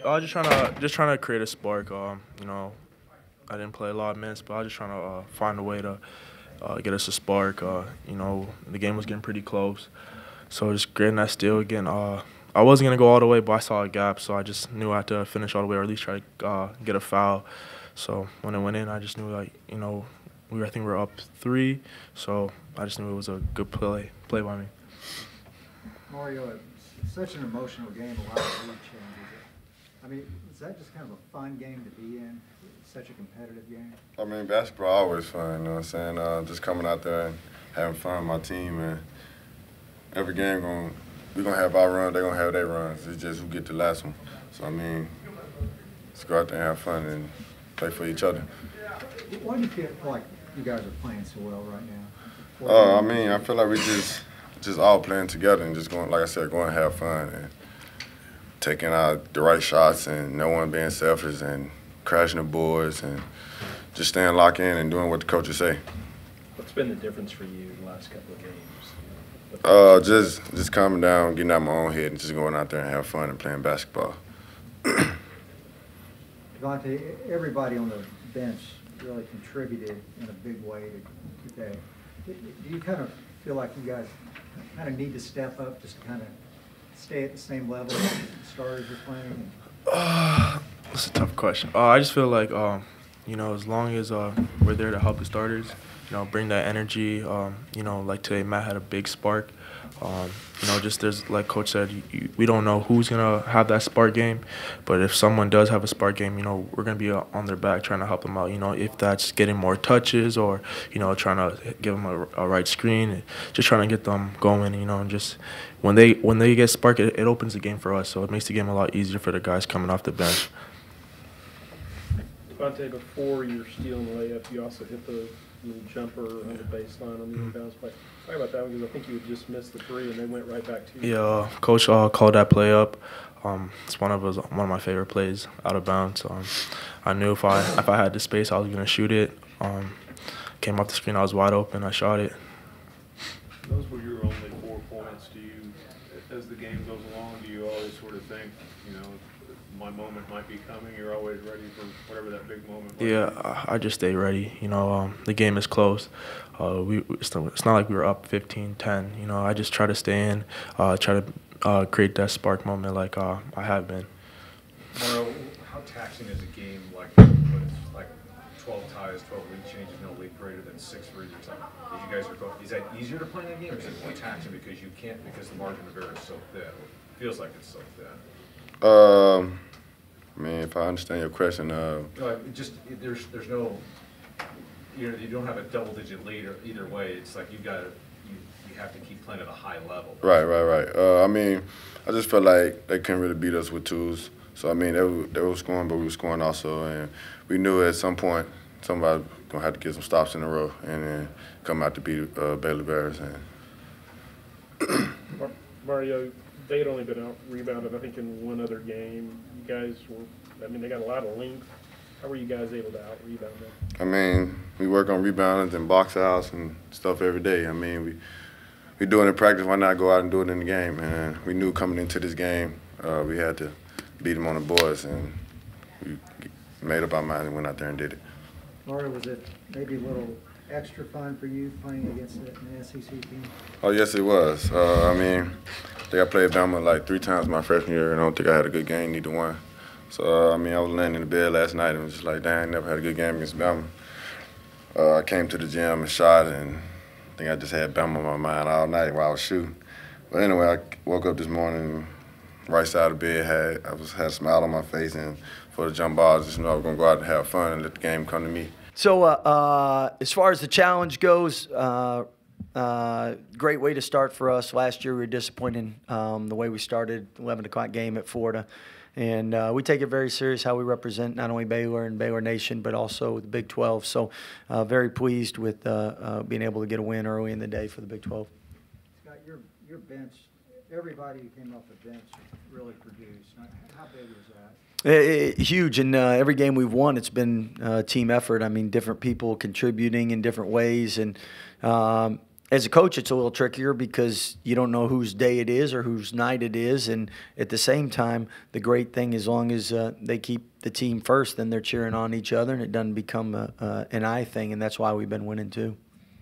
just trying to create a spark. You know, I didn't play a lot of minutes, but I was just trying to find a way to get us a spark. You know, the game was getting pretty close, so just creating that steal again. I wasn't gonna go all the way, but I saw a gap, so I just knew I had to finish all the way, or at least try to get a foul. So when it went in, I just knew, like, you know, I think we were up 3, so I just knew it was a good play by me. Mario, it's such an emotional game, a lot of lead changes. I mean, is that just kind of a fun game to be in? It's such a competitive game. I mean, basketball always fun, you know what I'm saying? Just coming out there and having fun with my team, and every game we're going to have our run, they're going to have their runs. It's just who get the last one. So, I mean, let's go out there and have fun and play for each other. Why do you feel like you guys are playing so well right now? I mean, I feel like we just all playing together and just going, like I said, going to have fun and taking out the right shots and no one being selfish and crashing the boards and just staying locked in and doing what the coaches say. What's been the difference for you in the last couple of games? Just calming down, getting out of my own head, and just going out there and have fun and playing basketball. Devonte, everybody on the bench really contributed in a big way today. Do you kind of feel like you guys kind of need to step up just to kind of stay at the same level as the starters are playing? That's a tough question. I just feel like, you know, as long as we're there to help the starters, you know, bring that energy. You know, like today, Matt had a big spark. You know, just there's, like Coach said, we don't know who's going to have that spark game. But if someone does have a spark game, you know, we're going to be on their back trying to help them out. You know, if that's getting more touches or, you know, trying to give them a right screen, just trying to get them going, you know, and just when they get spark, it opens the game for us. So it makes the game a lot easier for the guys coming off the bench. Devonte, before your steal and layup, you also hit the little jumper on the baseline on the inbounds play. Talk about that one, because I think you had just missed the 3 and they went right back to you. Yeah, Coach called that play up. It's one of my favorite plays out of bounds. I knew if I had the space, I was gonna shoot it. Came off the screen, I was wide open. I shot it. Those were your only 4 points. Do you, as the game goes along, do you always sort of think, you know, my moment might be coming? You're always ready for whatever that big moment might be? Yeah, I just stay ready. You know, the game is close. It's not like we were up 15-10. You know, I just try to stay in, try to create that spark moment like I have been. Mario, how taxing is a game like with like 12 ties, 12 lead changes, no lead greater than 6 threes or something? You guys are both, is that easier to play in that game, or is it more taxing because you can't, because the margin of error is so thin? It feels like it's so thin. I mean, if I understand your question, Just there's no, you don't have a double-digit lead either way. It's like you have to keep playing at a high level. Right. I mean, I just felt like they couldn't really beat us with twos. So I mean, they were scoring, but we were scoring also, and we knew at some point somebody gonna have to get some stops in a row and then come out to beat Baylor Bears. And Mario, they had only been out rebounded, I think, in one other game. You guys were, I mean, they got a lot of length. How were you guys able to out-rebound them? I mean, we work on rebounding and box outs and stuff every day. I mean, we do it in practice. Why not go out and do it in the game? And we knew coming into this game we had to beat them on the boards, and we made up our mind and went out there and did it. Mario, was it maybe a little extra fun for you playing against an SEC team? Oh, yes, it was. I mean, I think I played Bama like 3 times my freshman year, and I don't think I had a good game, neither one. So, I mean, I was laying in the bed last night and was just like, dang, I never had a good game against Bama. I came to the gym and shot, and I think I just had Bama on my mind all night while I was shooting. But anyway, I woke up this morning, right side of the bed, had a smile on my face, and for the jump ball, I just knew I was going to go out and have fun and let the game come to me. So as far as the challenge goes, great way to start for us. Last year we were disappointed the way we started, 11 o'clock game at Florida. And we take it very serious how we represent not only Baylor and Baylor Nation, but also the Big 12. So very pleased with being able to get a win early in the day for the Big 12. Scott, your bench, everybody who came off the bench really produced. How big was that? Huge, and every game we've won, it's been a team effort. I mean, different people contributing in different ways, and As a coach, it's a little trickier because you don't know whose day it is or whose night it is. And at the same time, the great thing, as long as they keep the team first, then they're cheering on each other, and it doesn't become an I thing. And that's why we've been winning too.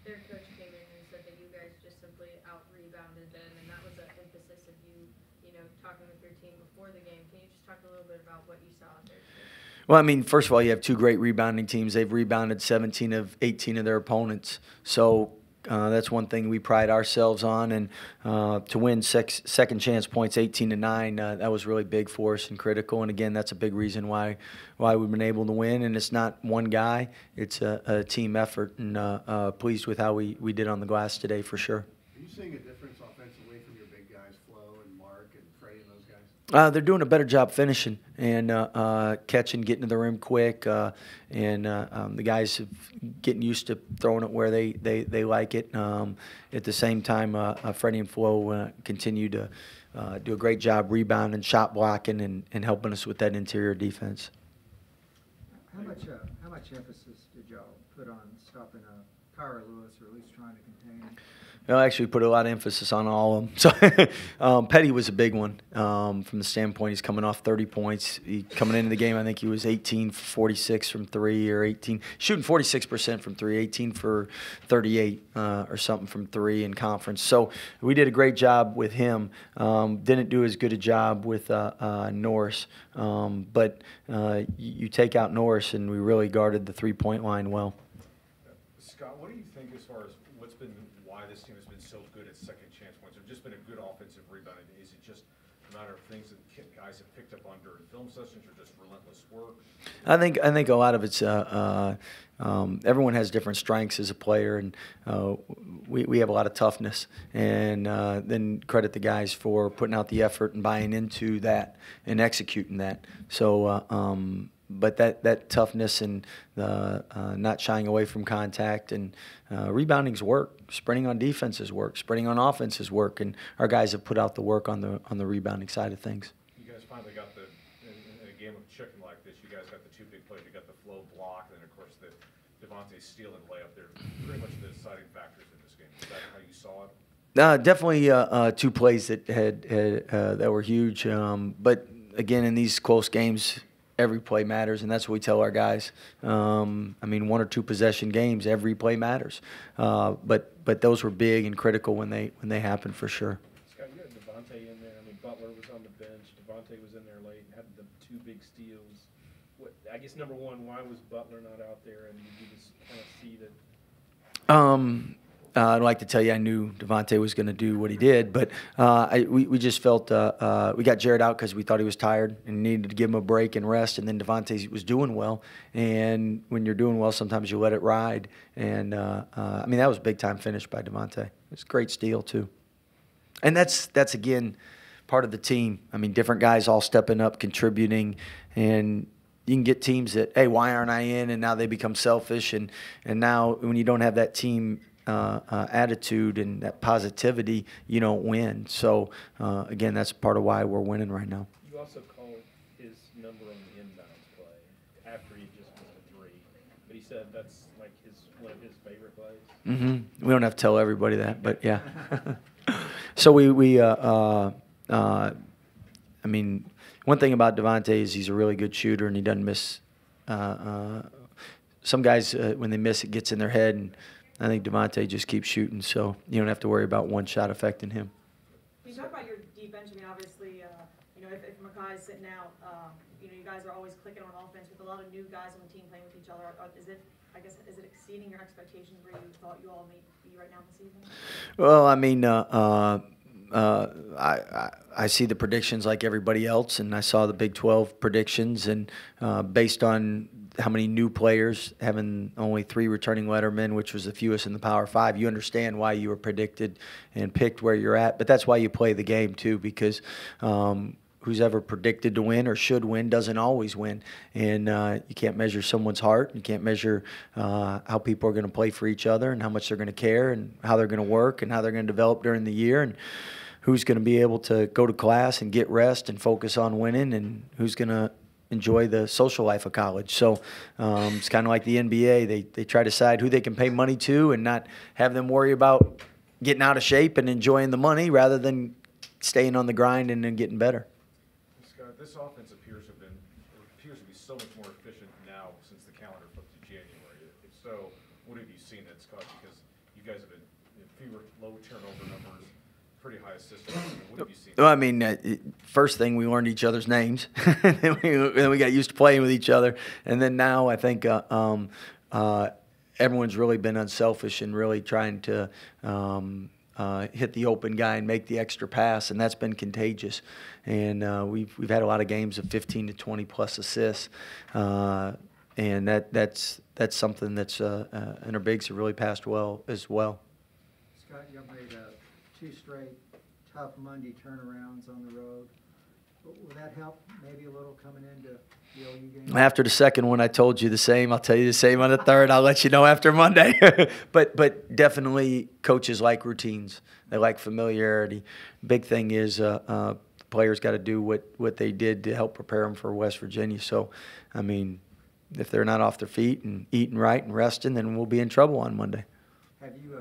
Their coach came in and said that you guys just simply out-rebounded them, and that was an emphasis of you know, talking with your team before the game. Can you just talk a little bit about what you saw out there? Well, I mean, first of all, you have two great rebounding teams. They've rebounded 17 of 18 of their opponents. So that's one thing we pride ourselves on. And to win second chance points 18-9, that was really big for us and critical. And again, that's a big reason why we've been able to win. And it's not one guy; it's a team effort. And pleased with how we did on the glass today for sure. Are you seeing a difference offensively from your big guys, Flo and Mark and Frey and those guys? They're doing a better job finishing and catching, getting to the rim quick, and the guys have getting used to throwing it where they like it. At the same time, Freddie and Flo continue to do a great job rebounding, shot blocking, and helping us with that interior defense. How much emphasis did y'all put on stopping Kyra Lewis, or at least trying to contain him? Well, actually, we put a lot of emphasis on all of them. So Petty was a big one from the standpoint. He's coming off 30 points. Coming into the game, I think he was 18 for 46 from three, or 18 shooting 46% from three, 18 for 38 or something from three in conference. So we did a great job with him. Didn't do as good a job with Norris, but you take out Norris, and we really guarded the three-point line well. Scott, what do you think as far as why this team has been so good at second chance points? Have just been a good offensive rebounding? Is it just a matter of things that guys have picked up on during film sessions, or just relentless work? I think a lot of it's everyone has different strengths as a player, and we have a lot of toughness. And then credit the guys for putting out the effort and buying into that and executing that. So. But that toughness and not shying away from contact and rebounding's work. Sprinting on defense is work. Sprinting on offense is work. And our guys have put out the work on the rebounding side of things. You guys finally got in a game of chicken like this, you guys got the two big plays. You got the Flo block, and then, of course, the Devonte steal and layup. They're pretty much the deciding factors in this game. Is that how you saw it? Definitely two plays that that were huge. But, again, in these close games, every play matters, and that's what we tell our guys. I mean, one or two possession games, every play matters. But those were big and critical when they happened for sure. Scott, you had Devonte in there. I mean, Butler was on the bench. Devonte was in there late and had the two big steals. I guess number one, why was Butler not out there? And did you just kind of see that? I'd like to tell you I knew Devonte was going to do what he did, but we just felt we got Jared out because we thought he was tired and needed to give him a break and rest, and then Devonte was doing well. And when you're doing well, sometimes you let it ride. And, I mean, that was a big-time finish by Devonte. It was a great steal, too. And that's again, part of the team. I mean, different guys all stepping up, contributing, and you can get teams that, hey, why aren't I in? And now they become selfish. And now when you don't have that team attitude and that positivity, you don't win. So, again, that's part of why we're winning right now. You also called his number on the inbounds play after he just missed a three. But he said that's like one of his favorite plays. Mm-hmm. We don't have to tell everybody that, but yeah. So I mean, one thing about Devonte is he's a really good shooter and he doesn't miss. Some guys, when they miss, it gets in their head, and I think Devonte just keeps shooting, so you don't have to worry about one shot affecting him. Can you talk about your defense? I mean, obviously, you know, if Makai's sitting out, you know, you guys are always clicking on offense with a lot of new guys on the team playing with each other. Is it exceeding your expectations where you thought you all may be right now in the season? Well, I mean, I see the predictions like everybody else, and I saw the Big 12 predictions, and based on how many new players, having only 3 returning lettermen, which was the fewest in the Power 5, you understand why you were predicted and picked where you're at. But that's why you play the game, too, because who's ever predicted to win or should win doesn't always win. And you can't measure someone's heart. You can't measure how people are going to play for each other and how much they're going to care and how they're going to work and how they're going to develop during the year, and who's going to be able to go to class and get rest and focus on winning, and who's going to enjoy the social life of college. So it's kind of like the NBA. They try to decide who they can pay money to and not have them worry about getting out of shape and enjoying the money rather than staying on the grind and then getting better. Scott, this offense appears to be so much more efficient now since the calendar flipped to January. If so, what have you seen that, Scott? Because you guys have been fewer low turnover numbers, pretty high assists. What have you seen? Well, I mean, first thing, we learned each other's names. Then we got used to playing with each other. And then now I think everyone's really been unselfish and really trying to hit the open guy and make the extra pass, and that's been contagious. And we've had a lot of games of 15 to 20 plus assists, and that's something that's and our bigs have really passed well as well. Scott, you made 2 straight tough Monday turnarounds on the road. Will that help maybe a little coming into the OU game? After the second one, I told you the same. I'll tell you the same on the third. I'll let you know after Monday. But definitely coaches like routines. They like familiarity. Big thing is players got to do what they did to help prepare them for West Virginia. So, I mean, if they're not off their feet and eating right and resting, then we'll be in trouble on Monday. Have you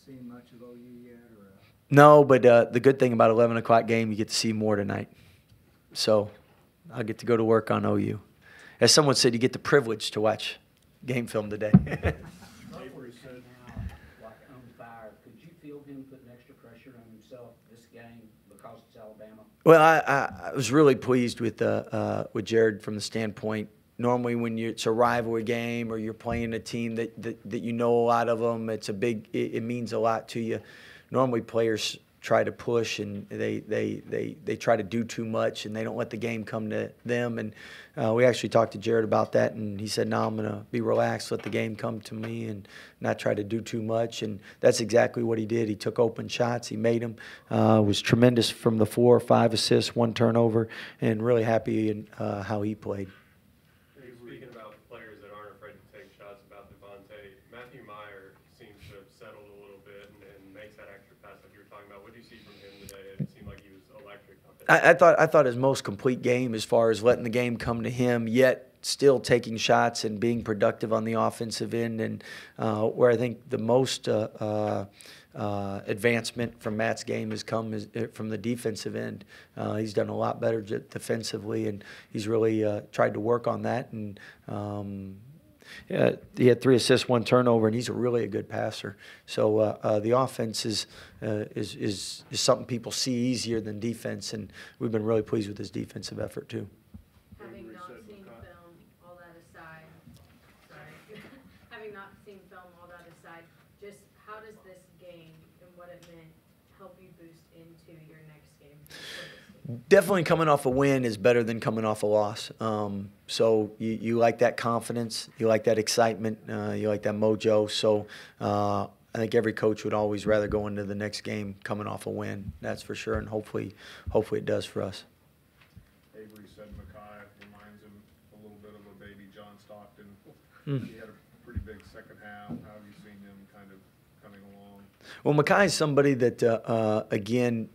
seen much of OU yet? Or, No, but the good thing about 11 o'clock game, you get to see more tonight. So I'll get to go to work on OU. As someone said, you get the privilege to watch game film today. Avery said now, like on fire, could you feel him putting extra pressure on himself this game because it's Alabama? Well, I was really pleased with Jared from the standpoint. Normally, when it's a rivalry game or you're playing a team that you know a lot of them, it means a lot to you. Normally, players try to push and they try to do too much and they don't let the game come to them. And we actually talked to Jared about that, and he said, "No, I'm going to be relaxed, let the game come to me, and not try to do too much." And that's exactly what he did. He took open shots, he made them. Was tremendous from the floor, 5 assists, 1 turnover, and really happy in how he played. Speaking about players that aren't afraid to take shots about Devonte, Matthew Meyer seems to have settled a little bit and makes that extra pass like you were talking about. What do you see from him today? It seemed like he was electric. I thought his most complete game as far as letting the game come to him, yet still taking shots and being productive on the offensive end. And where I think the most advancement from Matt's game has come from the defensive end. He's done a lot better defensively, and he's really tried to work on that. And he had 3 assists, 1 turnover, and he's really a good passer. So the offense is something people see easier than defense, and we've been really pleased with his defensive effort too. Having not seen film, all that aside, having not seen film, all that aside, just how does this game and what it meant help you boost into your next game? Definitely coming off a win is better than coming off a loss. So you like that confidence, you like that excitement, you like that mojo. So I think every coach would always rather go into the next game coming off a win. That's for sure, and hopefully it does for us. Avery said Makai reminds him a little bit of a baby John Stockton. He had a pretty big second half. How have you seen him kind of coming along? Well, Makai is somebody that, again,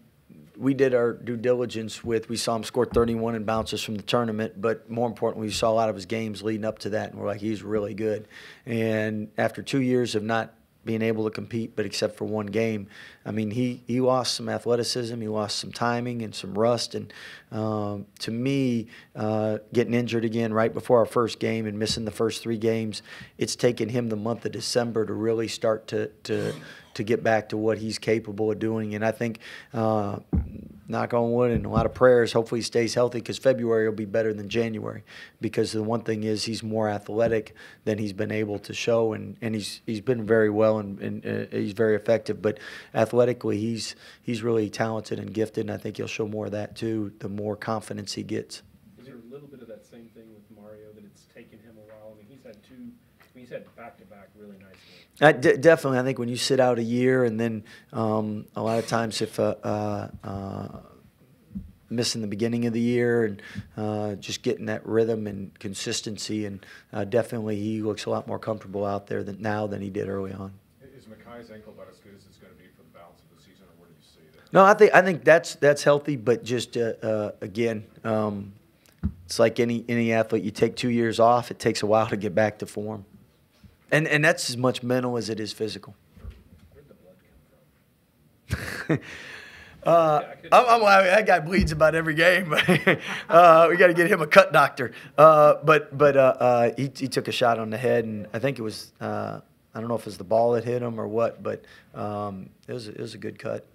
we did our due diligence with. We saw him score 31 in bounces from the tournament, but more importantly, we saw a lot of his games leading up to that, and we're like, he's really good. And after 2 years of not being able to compete, but except for 1 game, I mean, he lost some athleticism, he lost some timing and some rust. And to me, getting injured again right before our first game and missing the first 3 games, it's taken him the month of December to really start to get back to what he's capable of doing. And I think, knock on wood and a lot of prayers, hopefully he stays healthy, because February will be better than January, because the one thing is he's more athletic than he's been able to show, and he's been very well and he's very effective. But athletically, he's really talented and gifted, and I think he'll show more of that too the more confidence he gets. Is there a little bit of that same thing with Mario, that it's taken him a while? I mean, he's had back-to-back really nice games. Definitely. I think when you sit out a year, and then a lot of times if missing the beginning of the year and just getting that rhythm and consistency, and definitely he looks a lot more comfortable out there now than he did early on. Is Makai's ankle about as good as it's going to be for the balance of the season, or where do you see that? No, I think that's healthy, but just again, it's like any athlete. You take 2 years off, it takes a while to get back to form, and that's as much mental as it is physical. Where'd the blood come from? I'm laughing. That guy bleeds about every game. We got to get him a cut doctor. But he took a shot on the head, and I think it was I don't know if it was the ball that hit him or what, but it was a good cut.